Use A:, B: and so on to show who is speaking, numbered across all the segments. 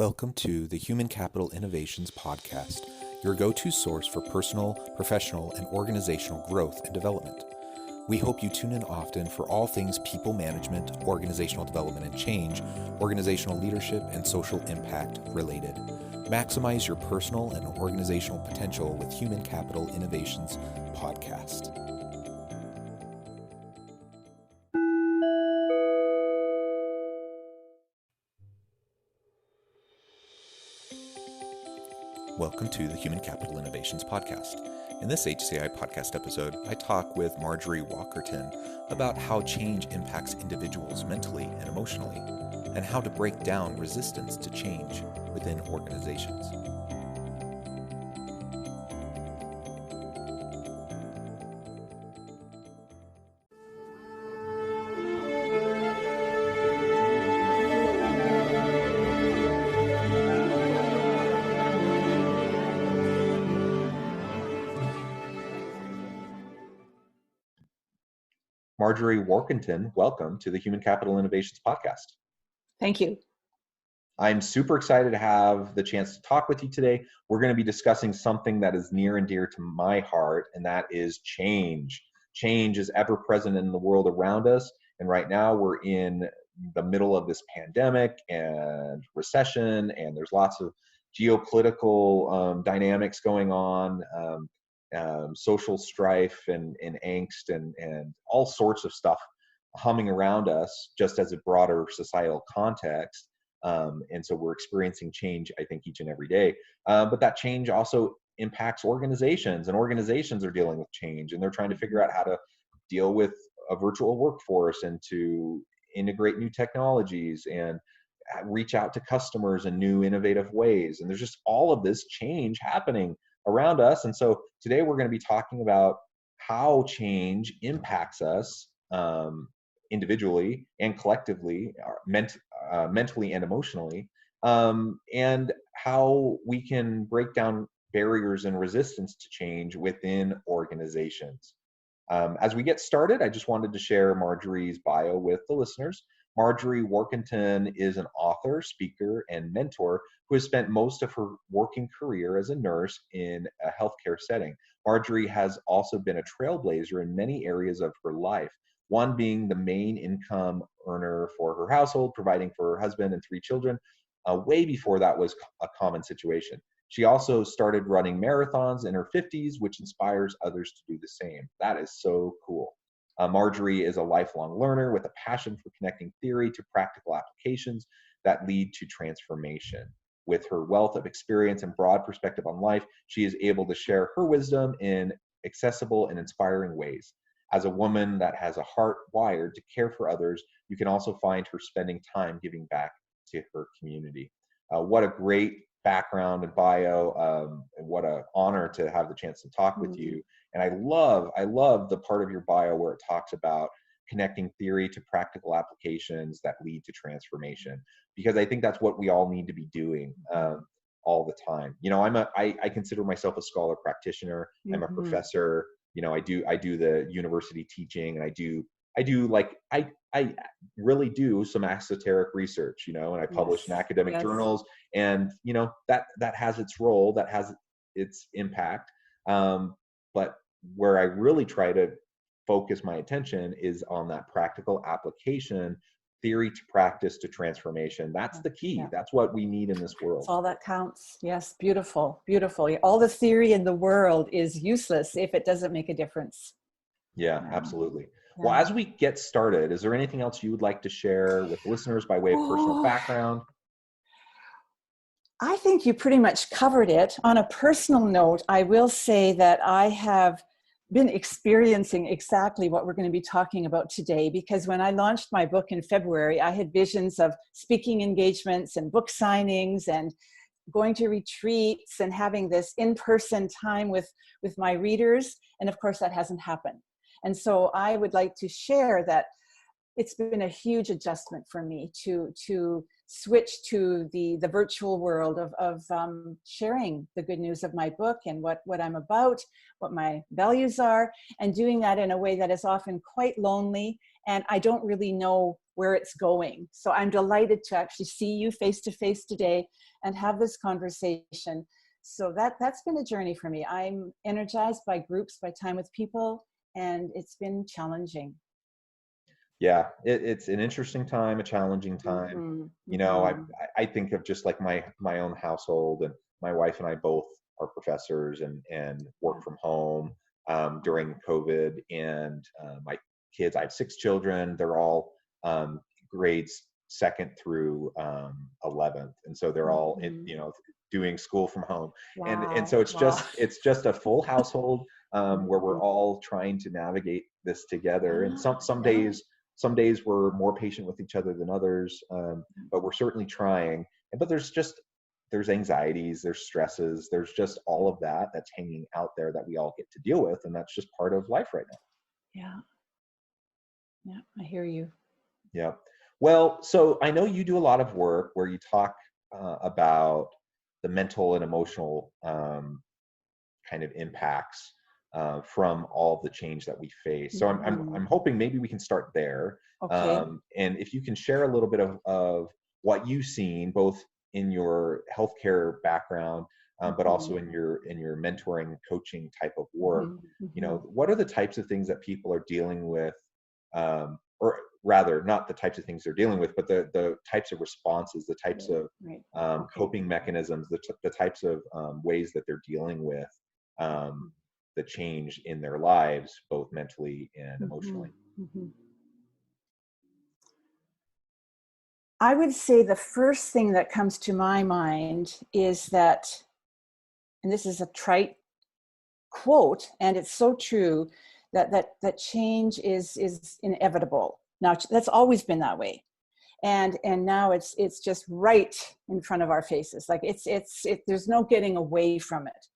A: Welcome to the Human Capital Innovations Podcast, your go-to source for personal, professional, and organizational growth and development. We hope you tune in often for all things people management, organizational development and change, organizational leadership, and social impact related. Maximize your personal and organizational potential with Human Capital Innovations Podcast. Welcome to the Human Capital Innovations Podcast. In this HCI podcast episode, I talk with Marjorie Walkerton about how change impacts individuals mentally and emotionally, and how to break down resistance to change within organizations. Marjorie Walkerton, welcome to the Human Capital Innovations Podcast.
B: Thank you.
A: I'm super excited to have the chance to talk with you today. We're going to be discussing something that is near and dear to my heart, and that is change. Change is ever present in the world around us, and right now we're in the middle of this pandemic and recession, and there's lots of geopolitical dynamics going on. Social strife and angst and all sorts of stuff humming around us just as a broader societal context. And so we're experiencing change, I think, each and every day. But that change also impacts organizations, and organizations are dealing with change, and they're trying to figure out how to deal with a virtual workforce and to integrate new technologies and reach out to customers in new innovative ways. And there's just all of this change happening around us. And so today we're going to be talking about how change impacts us individually and collectively, mentally and emotionally, and how we can break down barriers and resistance to change within organizations. As we get started, I just wanted to share Marjorie's bio with the listeners. Marjorie Walkerton is an author, speaker, and mentor who has spent most of her working career as a nurse in a healthcare setting. Marjorie has also been a trailblazer in many areas of her life, one being the main income earner for her household, providing for her husband and 3 children, way before that was a common situation. She also started running marathons in her 50s, which inspires others to do the same. That is so cool. Marjorie is a lifelong learner with a passion for connecting theory to practical applications that lead to transformation. With her wealth of experience and broad perspective on life, she is able to share her wisdom in accessible and inspiring ways. As a woman that has a heart wired to care for others, you can also find her spending time giving back to her community. What a great background and bio, and what an honor to have the chance to talk with you. And I love the part of your bio where it talks about connecting theory to practical applications that lead to transformation, because I think that's what we all need to be doing all the time. You know, I consider myself a scholar practitioner. I'm a professor. You know, I do the university teaching, and I really do some esoteric research, you know, and I publish in academic journals, and, you know, that has its role, that has its impact. But where I really try to focus my attention is on that practical application, theory to practice to transformation. That's the key. Yeah. That's what we need in this world.
B: That's all that counts. Yes, beautiful, beautiful. All the theory in the world is useless if it doesn't make a difference.
A: Yeah, absolutely. Yeah. Well, as we get started, is there anything else you would like to share with listeners by way of personal background?
B: I think you pretty much covered it. On a personal note, I will say that I have been experiencing exactly what we're going to be talking about today, because when I launched my book in February, I had visions of speaking engagements and book signings and going to retreats and having this in-person time with my readers. And of course, that hasn't happened. And so I would like to share that it's been a huge adjustment for me to switch to the virtual world of sharing the good news of my book and what I'm about, what my values are, and doing that in a way that is often quite lonely and I don't really know where it's going. So I'm delighted to actually see you face to face today and have this conversation. So that's been a journey for me. I'm energized by groups, by time with people, and it's been challenging.
A: Yeah, it's an interesting time, a challenging time.
B: Mm-hmm,
A: You know,
B: mm-hmm.
A: I think of just like my own household, and my wife and I both are professors and work
B: Yeah.
A: from home during COVID. And my kids, I have 6 children. They're all grades second through 11th, and so they're all
B: Mm-hmm.
A: doing school from home. And
B: Wow,
A: so
B: wow.
A: it's just a full household where we're
B: Mhm.
A: all trying to navigate this together. And
B: Yeah,
A: some
B: yeah.
A: days we're more patient with each other than others, but we're certainly trying. But there's anxieties, there's stresses, there's just all of that that's hanging out there that we all get to deal with, and that's just part of life right now.
B: Yeah, yeah, I hear you.
A: Yeah. Well, so I know you do a lot of work where you talk about the mental and emotional kind of impacts from all the change that we face. So
B: Mhm.
A: I'm hoping maybe we can start there,
B: Okay.
A: and if you can share a little bit of what you've seen, both in your healthcare background, but also
B: Mhm.
A: in your mentoring, coaching type of work.
B: Mhm.
A: You know,
B: Mhm.
A: what are the types of things that people are dealing with, or rather, not the types of things they're dealing with, but the types of responses, the types
B: Right,
A: of
B: right. Okay.
A: coping mechanisms, the types of ways that they're dealing with um,
B: Mhm.
A: the change in their lives, both mentally and emotionally.
B: Mhm. Mhm. I would say the first thing that comes to my mind is that, and this is a trite quote, and it's so true, that change is inevitable. Now that's always been that way, and now it's just right in front of our faces. Like there's no getting away from it.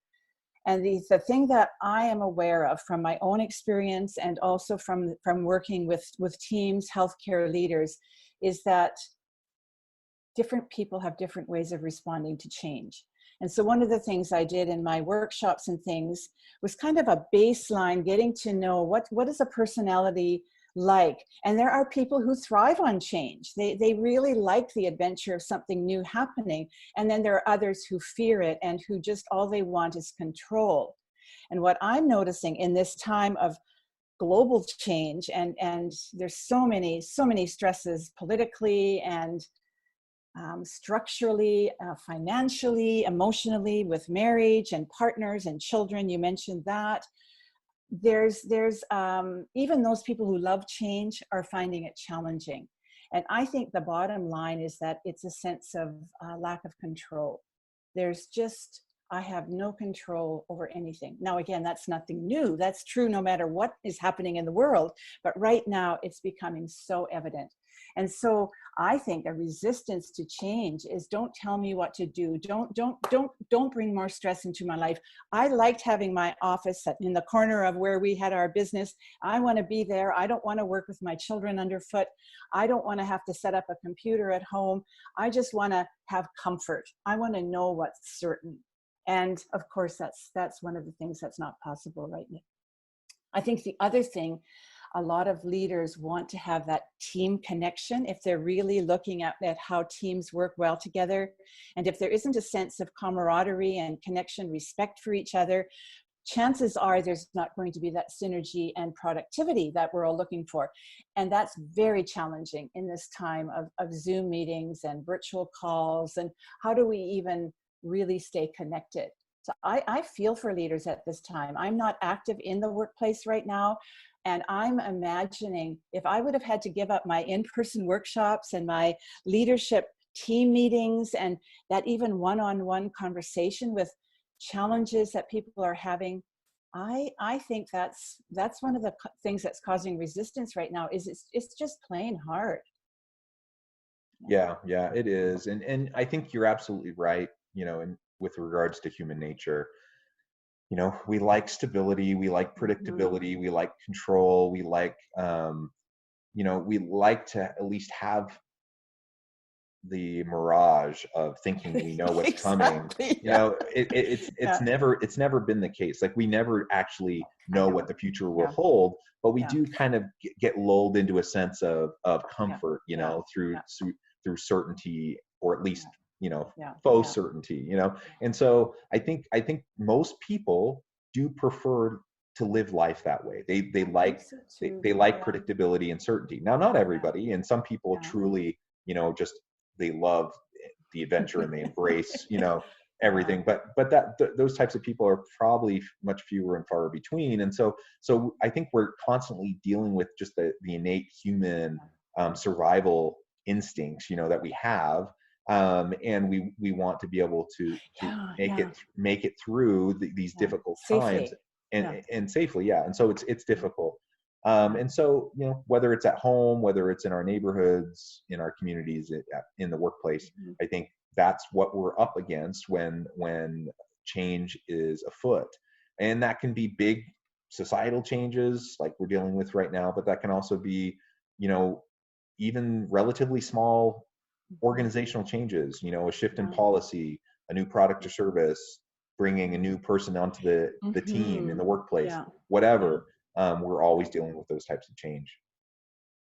B: And the thing that I am aware of from my own experience, and also from working with teams, healthcare leaders, is that different people have different ways of responding to change. And so one of the things I did in my workshops and things was kind of a baseline, getting to know what is a personality like. And there are people who thrive on change. They really like the adventure of something new happening. And then there are others who fear it and who just all they want is control. And what I'm noticing in this time of global change, and there's so many stresses politically and structurally, financially, emotionally, with marriage and partners and children. You mentioned that. There's even those people who love change are finding it challenging. And I think the bottom line is that it's a sense of lack of control. There's just, I have no control over anything. Now, again, that's nothing new. That's true no matter what is happening in the world. But right now, it's becoming so evident. And so I think a resistance to change is, don't tell me what to do. Don't bring more stress into my life. I liked having my office in the corner of where we had our business. I want to be there. I don't want to work with my children underfoot. I don't want to have to set up a computer at home. I just want to have comfort. I want to know what's certain. And of course, that's one of the things that's not possible right now. I think the other thing, a lot of leaders want to have that team connection if they're really looking at how teams work well together. And if there isn't a sense of camaraderie and connection, respect for each other, chances are there's not going to be that synergy and productivity that we're all looking for. And that's very challenging in this time of Zoom meetings and virtual calls. And how do we even really stay connected? So I feel for leaders at this time. I'm not active in the workplace right now. And I'm imagining if I would have had to give up my in-person workshops and my leadership team meetings and that even one-on-one conversation with challenges that people are having, I think that's one of the things that's causing resistance right now. Is it's just plain hard.
A: Yeah, yeah, it is. And I think you're absolutely right, you know, and with regards to human nature, you know, we like stability, we like
B: Mm-hmm.
A: predictability, we like control, we like you know, we like to at least have the mirage of thinking we know what's coming.
B: Exactly.
A: You
B: Yeah.
A: know, it's
B: Yeah.
A: never been the case. Like, we never actually
B: I
A: know what
B: know.
A: the future will
B: Yeah.
A: hold, but we
B: Yeah.
A: do kind of get lulled into a sense of
B: Yeah.
A: comfort, you
B: Yeah.
A: know, through
B: Yeah.
A: through certainty, or at least,
B: Yeah.
A: you know,
B: Yeah.
A: faux
B: Yeah.
A: certainty, you know. And so I think most people do prefer to live life that way. They
B: I think
A: like
B: so too.
A: they like
B: Yeah.
A: predictability and certainty. Now, not
B: Yeah.
A: everybody, and some people
B: Yeah.
A: truly, you know, just they love the adventure and they embrace, you know,
B: Yeah.
A: everything. But those types of people are probably much fewer and far between. And so I think we're constantly dealing with just the innate human survival instincts, you know, that we have. And we want to be able to
B: Yeah.
A: make
B: Yeah.
A: it through these
B: Yeah.
A: difficult times,
B: Safely. Yeah.
A: and safely, yeah. And so it's difficult.
B: Yeah.
A: And so, you know, whether it's at home, whether it's in our neighborhoods, in our communities, in the workplace,
B: Mhm.
A: I think that's what we're up against when change is afoot. And that can be big societal changes like we're dealing with right now, but that can also be, you know, even relatively small
B: Mhm.
A: organizational changes, you know, a shift in
B: Yeah.
A: policy, a new product or service, bringing a new person onto the team in the
B: Mhm.
A: workplace,
B: Yeah. Yeah.
A: whatever. We're always dealing with those types of change.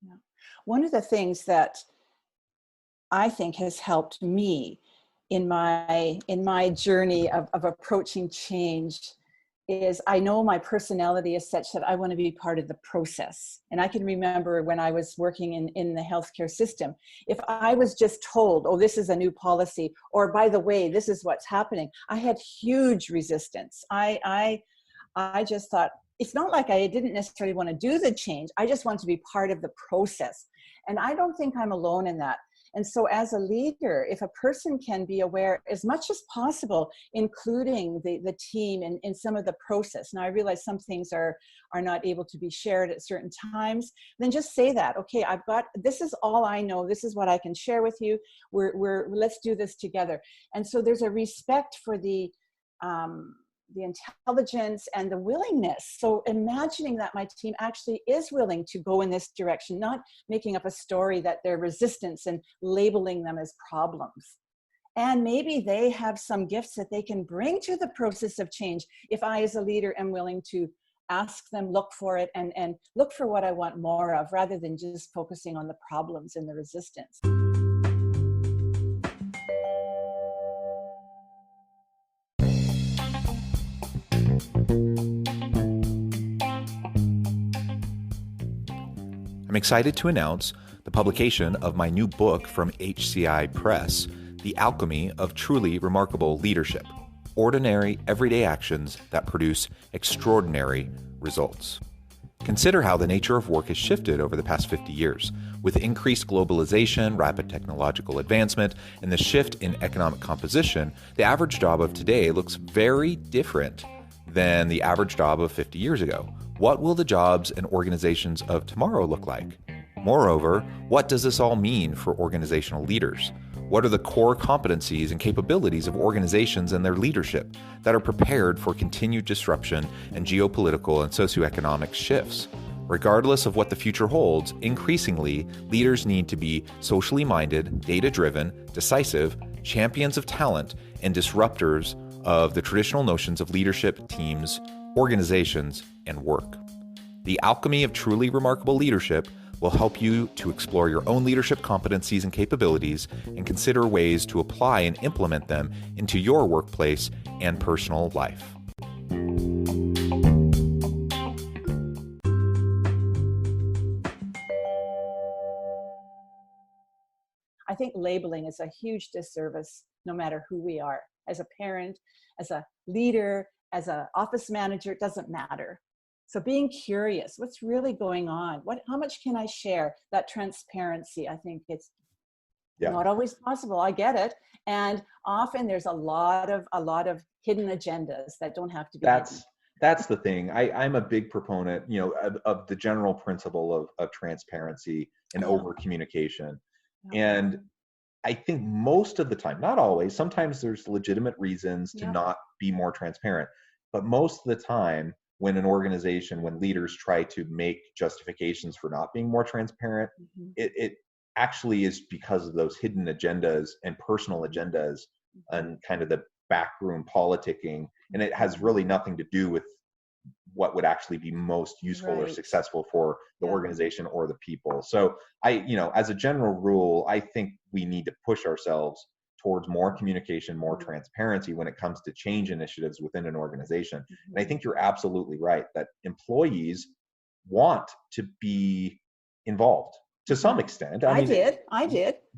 B: Yeah. One of the things that I think has helped me in my journey of approaching change is I know my personality is such that I want to be part of the process. And I can remember when I was working in the healthcare system, if I was just told, oh, this is a new policy, or by the way, this is what's happening, I had huge resistance. I just thought, it's not like I didn't necessarily want to do the change. I just want to be part of the process. And I don't think I'm alone in that. And so as a leader, if a person can be aware as much as possible, including the team in some of the process. Now I realize some things are not able to be shared at certain times, then just say that, okay, this is all I know. This is what I can share with you. Let's do this together. And so there's a respect for the intelligence and the willingness. So imagining that my team actually is willing to go in this direction, not making up a story that they're resistance and labeling them as problems. And maybe they have some gifts that they can bring to the process of change if I as a leader am willing to ask them, look for it, and look for what I want more of, rather than just focusing on the problems and the resistance.
C: I'm excited to announce the publication of my new book from HCI Press, The Alchemy of Truly Remarkable Leadership: Ordinary, Everyday Actions That Produce Extraordinary Results. Consider how the nature of work has shifted over the past 50 years. With increased globalization, rapid technological advancement, and the shift in economic composition, the average job of today looks very different than the average job of 50 years ago. What will the jobs and organizations of tomorrow look like? Moreover, what does this all mean for organizational leaders? What are the core competencies and capabilities of organizations and their leadership that are prepared for continued disruption and geopolitical and socioeconomic shifts? Regardless of what the future holds, increasingly, leaders need to be socially minded, data-driven, decisive, champions of talent, and disruptors of the traditional notions of leadership, teams, organizations, and work. The Alchemy of Truly Remarkable Leadership will help you to explore your own leadership competencies and capabilities and consider ways to apply and implement them into your workplace and personal life.
B: I think labeling is a huge disservice, no matter who we are. As a parent, as a leader, as an office manager, it doesn't matter. So being curious, what's really going on? How much can I share? That transparency, I think it's
A: Yeah.
B: not always possible. I get it. And often there's a lot of hidden agendas that don't have to be hidden.
A: That's the thing. I'm a big proponent, you know, of the general principle of transparency and over communication.
B: Yeah.
A: And I think most of the time, not always, sometimes there's legitimate reasons to
B: Yeah.
A: not be more transparent. But most of the time, when leaders try to make justifications for not being more transparent,
B: Mhm.
A: it actually is because of those hidden agendas and personal agendas and kind of the backroom politicking. And it has really nothing to do with what would actually be most useful or
B: Right.
A: successful for the
B: Yeah.
A: organization or the people. So as a general rule, I think we need to push ourselves towards more communication, more transparency when it comes to change initiatives within an organization. And I think you're absolutely right that employees want to be involved to some extent.
B: I did.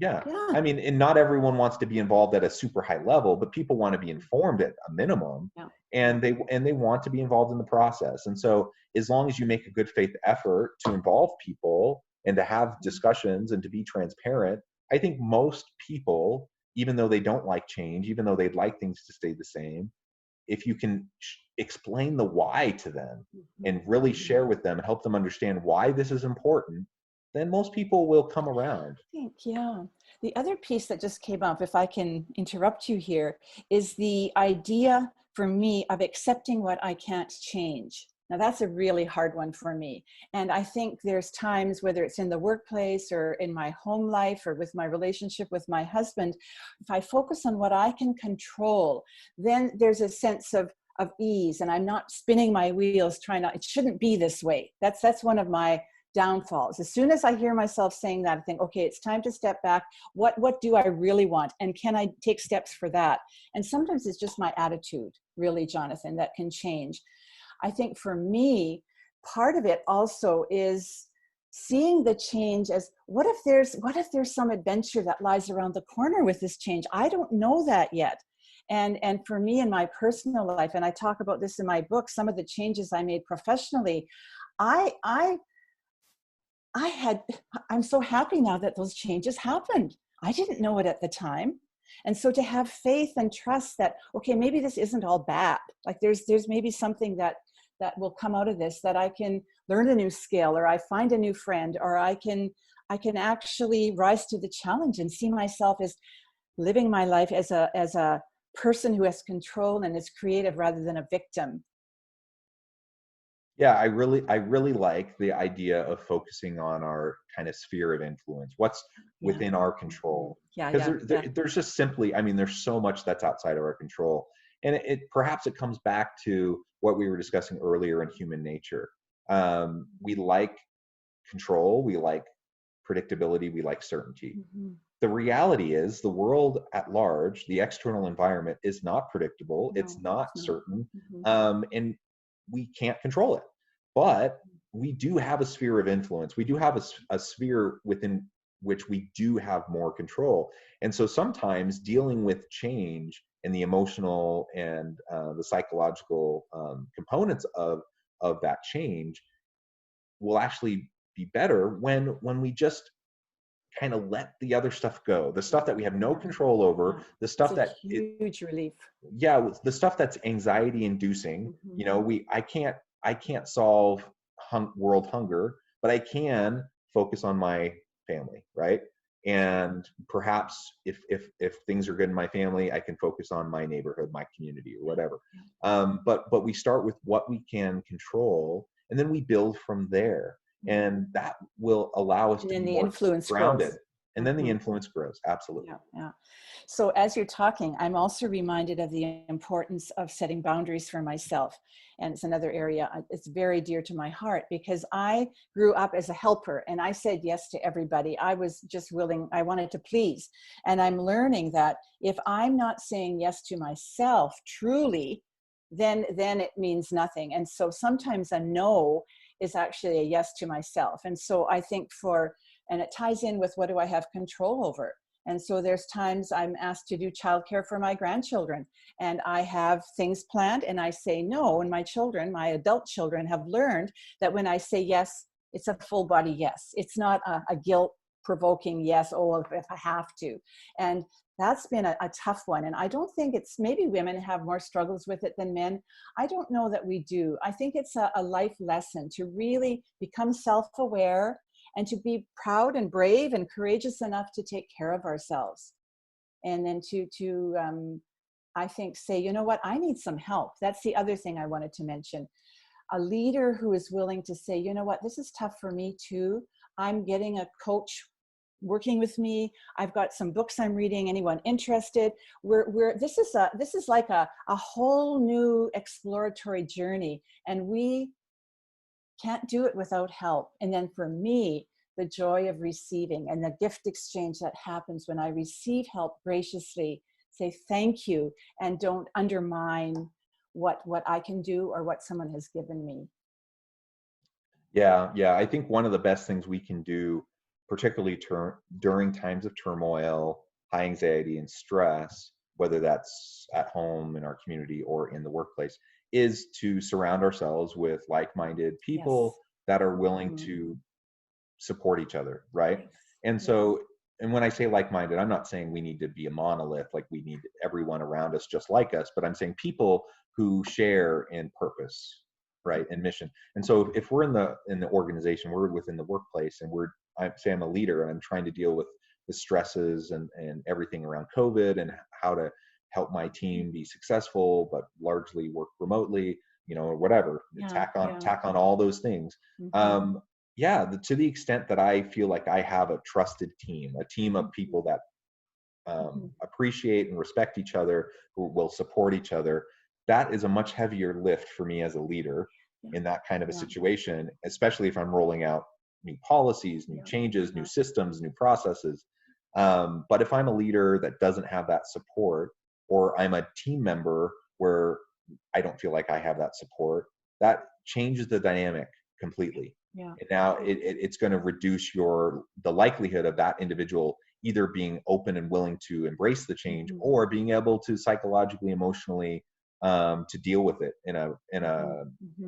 A: Yeah.
B: Yeah.
A: I mean, and not everyone wants to be involved at a super high level, but people want to be informed at a minimum,
B: Yeah.
A: and they want to be involved in the process. And so as long as you make a good faith effort to involve people and to have discussions and to be transparent, I think most people, even though they don't like change, even though they'd like things to stay the same, if you can explain the why to them and really share with them, help them understand why this is important, then most people will come around.
B: Yeah. The other piece that just came up, if I can interrupt you here, is the idea for me of accepting what I can't change. Now, that's a really hard one for me. And I think there's times, whether it's in the workplace or in my home life or with my relationship with my husband, if I focus on what I can control, then there's a sense of ease, and I'm not spinning my wheels it shouldn't be this way. That's one of my downfalls. As soon as I hear myself saying that, I think, okay, it's time to step back. What do I really want? And can I take steps for that? And sometimes it's just my attitude, really, Jonathan, that can change. I think for me, part of it also is seeing the change as what if there's some adventure that lies around the corner with this change? I don't know that yet. And for me in my personal life, and I talk about this in my book, some of the changes I made professionally, I'm so happy now that those changes happened. I didn't know it at the time. And so to have faith and trust that, okay, maybe this isn't all bad. Like there's maybe something that will come out of this, that I can learn a new skill, or I find a new friend, or I can actually rise to the challenge and see myself as living my life as a person who has control and is creative rather than a victim.
A: Yeah, I really like the idea of focusing on our kind of sphere of influence, what's within our control. Because there's just simply, I mean, there's so much that's outside of our control. And perhaps it comes back to what we were discussing earlier in human nature. We like control, we like predictability, we like certainty. The reality is the world at large, the external environment is not predictable, it's not certain, and we can't control it. But we do have a sphere of influence. We do have a sphere within which we do have more control. And so sometimes dealing with change and the emotional and the psychological components of that change will actually be better when we just kind of let the other stuff go, the stuff that we have no control over, the stuff
B: it's a huge relief.
A: Yeah, the stuff that's anxiety inducing. I can't solve world hunger, but I can focus on my family, right? And perhaps if things are good in my family, I can focus on my neighborhood, my community, or whatever. But we start with what we can control, and then we build from there. And that will allow us to be more grounded. And then the influence grows. Absolutely.
B: Yeah. So as you're talking, I'm also reminded of the importance of setting boundaries for myself. And it's another area, it's very dear to my heart, because I grew up as a helper and I said yes to everybody. I was just willing, I wanted to please. And I'm learning that if I'm not saying yes to myself truly, then it means nothing. And so sometimes a no is actually a yes to myself. And so I think and it ties in with what do I have control over? And so there's times I'm asked to do childcare for my grandchildren, and I have things planned and I say no. And my adult children have learned that when I say yes, it's a full body yes. It's not a guilt provoking yes, oh, if I have to. And that's been a tough one. And I don't think maybe women have more struggles with it than men. I don't know that we do. I think it's a life lesson to really become self-aware and to be proud and brave and courageous enough to take care of ourselves. And then to I think, say, you know what, I need some help. That's the other thing I wanted to mention. A leader who is willing to say, you know what, this is tough for me too. I'm getting a coach working with me. I've got some books I'm reading. Anyone interested? This is like a whole new exploratory journey, and we can't do it without help. And then for me, the joy of receiving and the gift exchange that happens when I receive help graciously, say thank you, and don't undermine what I can do or what someone has given me.
A: Yeah, yeah. I think one of the best things we can do, particularly during times of turmoil, high anxiety, and stress, whether that's at home, in our community, or in the workplace, is to surround ourselves with like-minded
B: Yes.
A: people that are willing to support each other, right?
B: Yes.
A: And so, and when I say like-minded, I'm not saying we need to be a monolith, like we need everyone around us just like us, but I'm saying people who share in purpose, right, and mission. And so if we're in the organization, we're within the workplace, and I'm a leader and I'm trying to deal with the stresses and everything around COVID and how to help my team be successful, but largely work remotely, or whatever, tack on all those things. Yeah, to the extent that I feel like I have a trusted team, a team of people that appreciate and respect each other, who will support each other, that is a much heavier lift for me as a leader in that kind of a situation, especially if I'm rolling out new policies, new changes, new systems, new processes. But if I'm a leader that doesn't have that support, or I'm a team member where I don't feel like I have that support, that changes the dynamic completely.
B: Yeah.
A: And now it's going to reduce the likelihood of that individual either being open and willing to embrace the change, or being able to psychologically, emotionally, to deal with it in a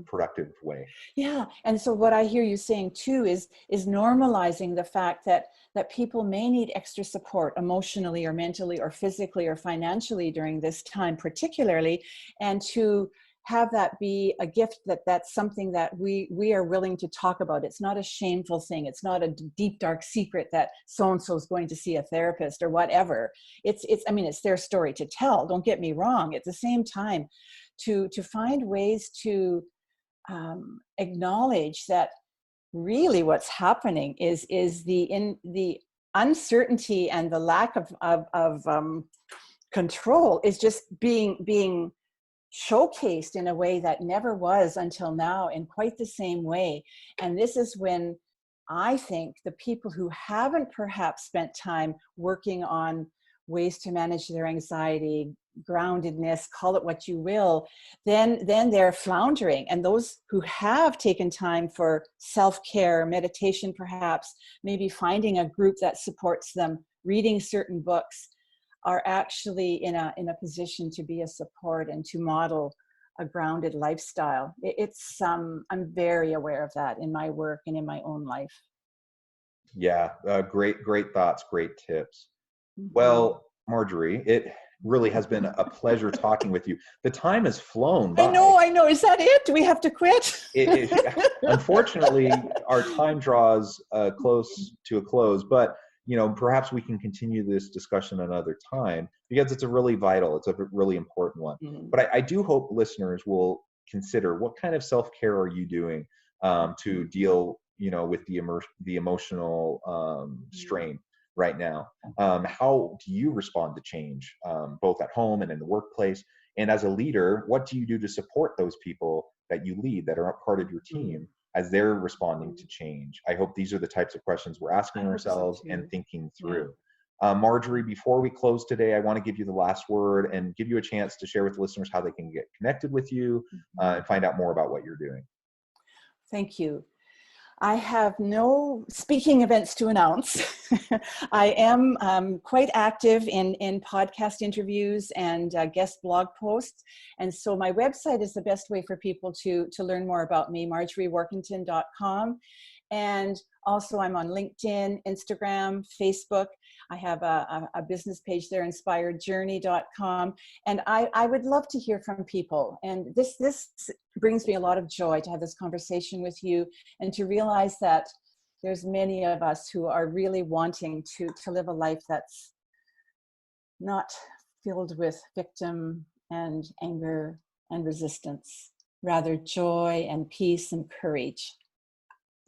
A: productive way.
B: Yeah. And so what I hear you saying too is normalizing the fact that people may need extra support emotionally or mentally or physically or financially during this time particularly, and to have that be a gift, that's something that we are willing to talk about. It's not a shameful thing. It's not a deep, dark secret that so-and-so is going to see a therapist or whatever. It's their story to tell. Don't get me wrong. At the same time, to find ways to acknowledge that really what's happening is the uncertainty and the lack of control is just being showcased in a way that never was until now, in quite the same way. And this is when I think the people who haven't perhaps spent time working on ways to manage their anxiety, groundedness, call it what you will, then they're floundering. And those who have taken time for self-care, meditation perhaps, maybe finding a group that supports them, reading certain books, are actually in a position to be a support and to model a grounded lifestyle. I'm very aware of that in my work and in my own life.
A: Yeah, great thoughts, great tips. Well, Marjorie, it really has been a pleasure talking with you. The time has flown by.
B: I know. Is that it? Do we have to quit?
A: Unfortunately, our time draws close to a close, but perhaps we can continue this discussion another time, because it's a really important one. But I do hope listeners will consider, what kind of self-care are you doing to deal, with the emotional strain right now? How do you respond to change, both at home and in the workplace? And as a leader, what do you do to support those people that you lead, that are a part of your team, as they're responding to change? I hope these are the types of questions we're asking ourselves and thinking through. Marjorie, before we close today, I want to give you the last word and give you a chance to share with listeners how they can get connected with you and find out more about what you're doing.
B: Thank you. I have no speaking events to announce. I am quite active in podcast interviews and guest blog posts. And so my website is the best way for people to learn more about me, marjorieworkington.com. And also I'm on LinkedIn, Instagram, Facebook. I have a business page there, inspiredjourney.com. And I would love to hear from people. And this brings me a lot of joy to have this conversation with you, and to realize that there's many of us who are really wanting to live a life that's not filled with victim and anger and resistance, rather joy and peace and courage.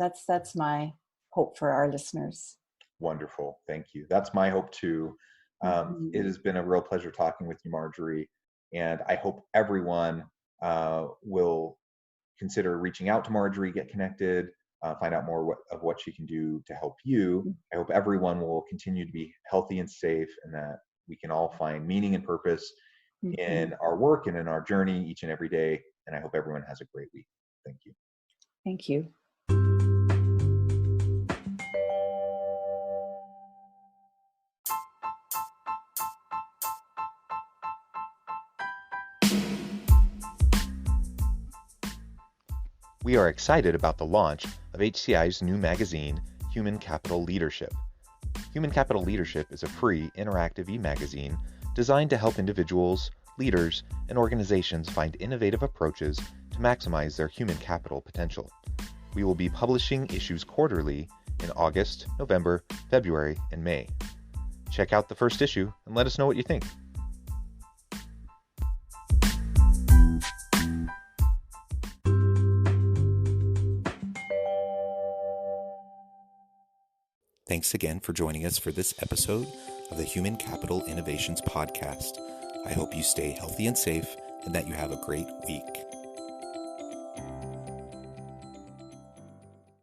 B: That's my hope for our listeners.
A: Wonderful. Thank you. That's my hope too. It has been a real pleasure talking with you, Marjorie. And I hope everyone will consider reaching out to Marjorie, get connected, find out more of what she can do to help you. I hope everyone will continue to be healthy and safe, and that we can all find meaning and purpose in our work and in our journey each and every day. And I hope everyone has a great week. Thank you.
B: Thank you.
C: We are excited about the launch of HCI's new magazine, Human Capital Leadership. Human Capital Leadership is a free, interactive e-magazine designed to help individuals, leaders, and organizations find innovative approaches to maximize their human capital potential. We will be publishing issues quarterly in August, November, February, and May. Check out the first issue and let us know what you think. Thanks again for joining us for this episode of the Human Capital Innovations Podcast. I hope you stay healthy and safe and that you have a great week.